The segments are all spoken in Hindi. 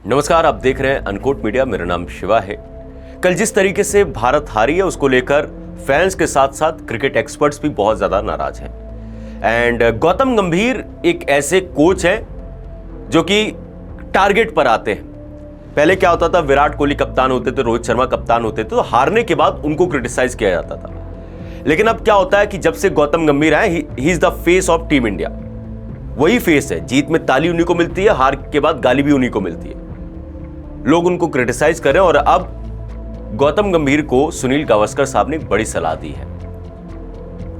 नमस्कार, आप देख रहे हैं अनकोट मीडिया। मेरा नाम शिवा है। कल जिस तरीके से भारत हारी है उसको लेकर फैंस के साथ साथ क्रिकेट एक्सपर्ट्स भी बहुत ज्यादा नाराज हैं। एंड गौतम गंभीर एक ऐसे कोच हैं जो कि टारगेट पर आते हैं। पहले क्या होता था, विराट कोहली कप्तान होते थे, रोहित शर्मा कप्तान होते थे, तो हारने के बाद उनको क्रिटिसाइज किया जाता था। लेकिन अब क्या होता है कि जब से गौतम गंभीर आए, he is the face of team India. वही फेस है, जीत में ताली उन्हीं को मिलती है, हार के बाद गाली भी उन्हीं को मिलती है। लोग उनको क्रिटिसाइज कर रहे हैं और अब गौतम गंभीर को सुनील गावस्कर साहब ने एक बड़ी सलाह दी है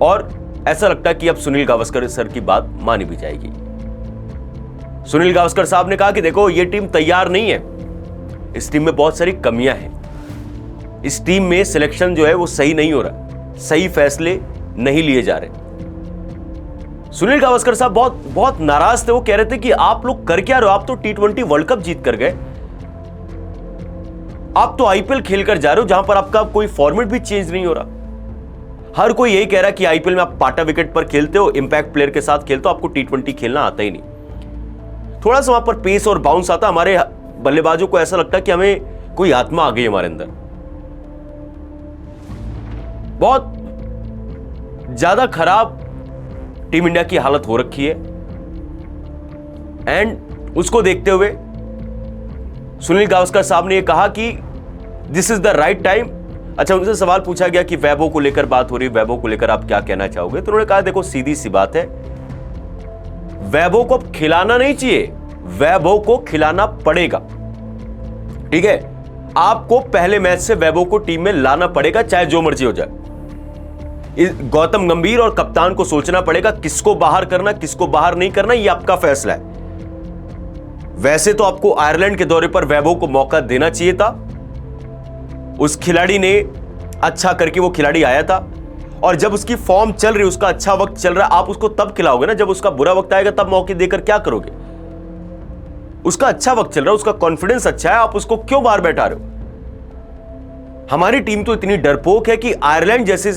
और ऐसा लगता है कि अब सुनील गावस्कर सर की बात मानी भी जाएगी। सुनील गावस्कर साहब ने कहा कि देखो, ये टीम तैयार नहीं है, इस टीम में बहुत सारी कमियां हैं, इस टीम में सिलेक्शन जो है वो सही नहीं हो रहा, सही फैसले नहीं लिए जा रहे। सुनील गावस्कर साहब बहुत नाराज थे। वो कह रहे थे कि आप लोग कर क्या रहे हो, आप तो T20 वर्ल्ड कप जीत कर गए, आप तो IPL खेल कर जा रहे हो जहां पर आपका कोई फॉर्मेट भी चेंज नहीं हो रहा। हर कोई यही कह रहा है कि IPL में आप पाटा विकेट पर खेलते हो, इंपैक्ट प्लेयर के साथ खेलते हो, आपको T20 खेलना आता ही नहीं। थोड़ा सा वहां पर पेस और बाउंस आता, हमारे बल्लेबाजों को ऐसा लगता है कि हमें कोई आत्मा आ गई हमारे अंदर। बहुत ज्यादा खराब टीम इंडिया की हालत हो रखी है। एंड उसको देखते हुए सुनील गावस्कर साहब ने यह कहा कि this is the right time. अच्छा, उनसे सवाल पूछा गया कि वैभव को लेकर बात हो रही, वैभव को लेकर आप क्या कहना चाहोगे? तो उन्होंने कहा, देखो सीधी सी बात है, वैभव को अब खिलाना नहीं चाहिए, वैभव को खिलाना पड़ेगा। ठीक है, आपको पहले मैच से वैभव को टीम में लाना पड़ेगा, चाहे जो मर्जी हो जाए। गौतम गंभीर और कप्तान को सोचना पड़ेगा किसको बाहर करना, किसको बाहर नहीं करना, यह आपका फैसला है। वैसे तो आपको आयरलैंड के दौरे पर वैभव को मौका देना चाहिए था, उस खिलाड़ी ने अच्छा करके वो खिलाड़ी आया था और जब उसकी फॉर्म चल रही, उसका अच्छा वक्त चल रहा है, आप उसको तब खिलाओगे ना। जब उसका बुरा वक्त आएगा तब मौके देकर क्या करोगे? उसका अच्छा वक्त चल रहा है, उसका कॉन्फिडेंस अच्छा है, आप उसको क्यों बाहर बैठा रहे हो? हमारी टीम तो इतनी डरपोक है कि आयरलैंड जैसी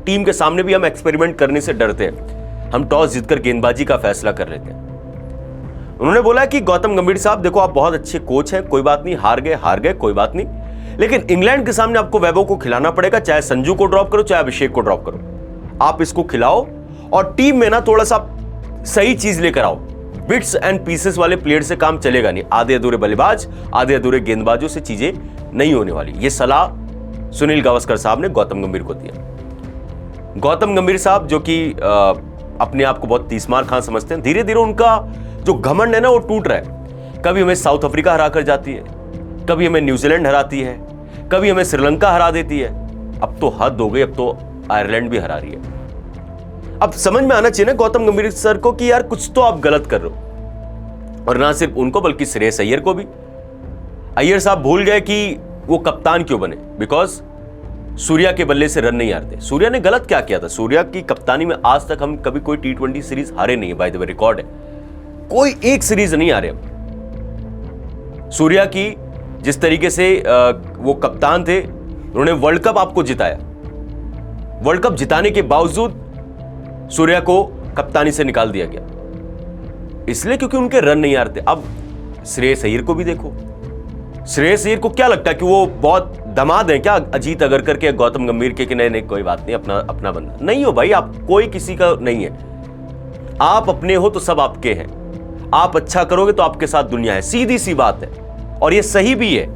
टीम के सामने भी हम एक्सपेरिमेंट करने से डरते हैं। हम टॉस जीतकर गेंदबाजी का फैसला कर लेते हैं। उन्होंने बोला कि गौतम गंभीर साहब, देखो आप बहुत अच्छे कोच हैं, कोई बात नहीं, हार गए कोई बात नहीं, लेकिन इंग्लैंड के सामने आपको वैभव को खिलाना पड़ेगा, चाहे संजू को ड्रॉप करो, चाहे अभिषेक को ड्रॉप करो, आप इसको खिलाओ और टीम में ना थोड़ा सा सही चीज लेकर आओ। बिट्स एंड पीसेस वाले प्लेयर से काम चलेगा नहीं, आधे अधूरे बल्लेबाज, आधे अधूरे गेंदबाजों से चीजें नहीं होने वाली। यह सलाह सुनील गावस्कर साहब ने गौतम गंभीर को दिया। गौतम गंभीर साहब जो कि अपने आप को बहुत तीसमार खां समझते हैं, धीरे धीरे उनका जो घमंड है ना वो टूट रहा है। कभी हमें साउथ अफ्रीका हरा कर जाती है, कभी हमें न्यूजीलैंड हराती है, कभी हमें श्रीलंका हरा देती है। अब तो हद हो गई, अब तो आयरलैंड भी हरा रही है। अब समझ में आना चाहिए ना गौतम गंभीर सर को कि यार कुछ तो आप गलत कर रहे हो। और ना सिर्फ उनको बल्कि श्रेयस अय्यर को भी। अय्यर साहब भूल गए कि वो कप्तान क्यों बने, बिकॉज सूर्या के बल्ले से रन नहीं हारते। सूर्या ने गलत क्या किया था? सूर्या की कप्तानी में आज तक हम कभी कोई T20 सीरीज हारे नहीं है, बाय द वे रिकॉर्ड है, कोई एक सीरीज नहीं हारे। सूर्या की जिस तरीके से वो कप्तान थे, उन्होंने वर्ल्ड कप आपको जिताया। वर्ल्ड कप जिताने के बावजूद सूर्या को कप्तानी से निकाल दिया गया, इसलिए क्योंकि उनके रन नहीं आ रहे थे। अब श्रेयस अय्यर को भी देखो, श्रेयस अय्यर को क्या लगता है कि वो बहुत दमाद है क्या अजीत अगरकर के, गौतम गंभीर के? कि नहीं कोई बात नहीं, अपना बंदा नहीं हो भाई, आप कोई किसी का नहीं है, आप अपने हो तो सब आपके हैं, आप अच्छा करोगे तो आपके साथ दुनिया है, सीधी सी बात है। और ये सही भी है,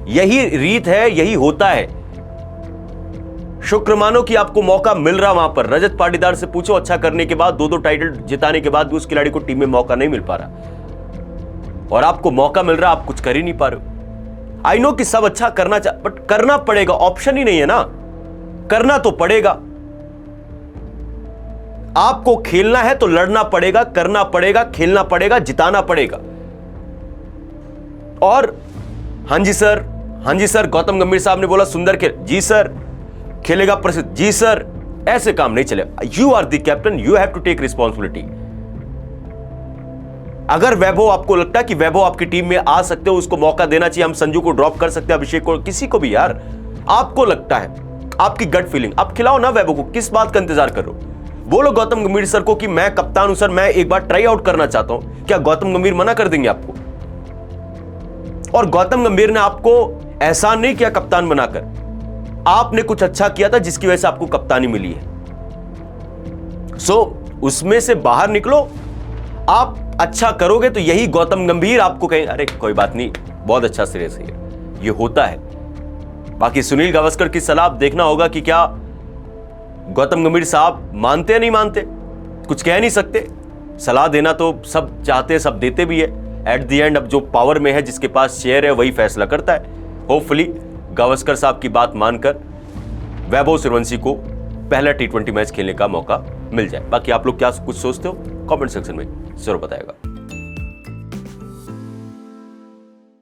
यही रीत है, यही होता है। शुक्र मानो कि आपको मौका मिल रहा वहां पर। रजत पाटीदार से पूछो, अच्छा करने के बाद, दो टाइटल जिताने के बाद भी उस खिलाड़ी को टीम में मौका नहीं मिल पा रहा, और आपको मौका मिल रहा, आप कुछ कर ही नहीं पा रहे हो। आई नो कि सब अच्छा करना बट करना पड़ेगा, ऑप्शन ही नहीं है ना, करना तो पड़ेगा। आपको खेलना है तो लड़ना पड़ेगा, करना पड़ेगा, खेलना पड़ेगा, जिताना पड़ेगा। और हाँ जी सर, गौतम गंभीर साहब ने बोला सुंदर खेल, जी सर, खेलेगा प्रसिद्ध, जी सर, ऐसे काम नहीं चलेगा। You are the captain, you have to take responsibility. अगर वैभव, आपको लगता है कि वैभव आपकी टीम में आ सकते हो, उसको मौका देना चाहिए, हम संजू को ड्रॉप कर सकते हैं, अभिषेक को, किसी को भी यार, आपको लगता है, आपकी गट फीलिंग, आप खिलाओ ना वैभव को, किस बात का इंतजार कर रहे हो? बोलो गौतम गंभीर सर को कि मैं कप्तान हूं सर, मैं एक बार ट्राई आउट करना चाहता हूं। क्या गौतम गंभीर मना कर देंगे आपको? और गौतम गंभीर ने आपको एहसान नहीं किया कप्तान बनाकर, आपने कुछ अच्छा किया था जिसकी वजह से आपको कप्तानी मिली है। उसमें से बाहर निकलो, आप अच्छा करोगे तो यही गौतम गंभीर आपको कहें अरे कोई बात नहीं, बहुत अच्छा सिरे से ये होता है। बाकी सुनील गावस्कर की सलाह देखना होगा कि क्या गौतम गंभीर साहब मानते या नहीं मानते, कुछ कह नहीं सकते। सलाह देना तो सब चाहते हैं, सब देते भी है। एट द एंड अब जो पावर में है, जिसके पास शेयर है, वही फैसला करता है। होपफुली गावस्कर साहब की बात मानकर वैभव सूर्यवंशी को पहला T20 मैच खेलने का मौका मिल जाए। बाकी आप लोग क्या कुछ सोचते हो कमेंट सेक्शन में जरूर बताएगा।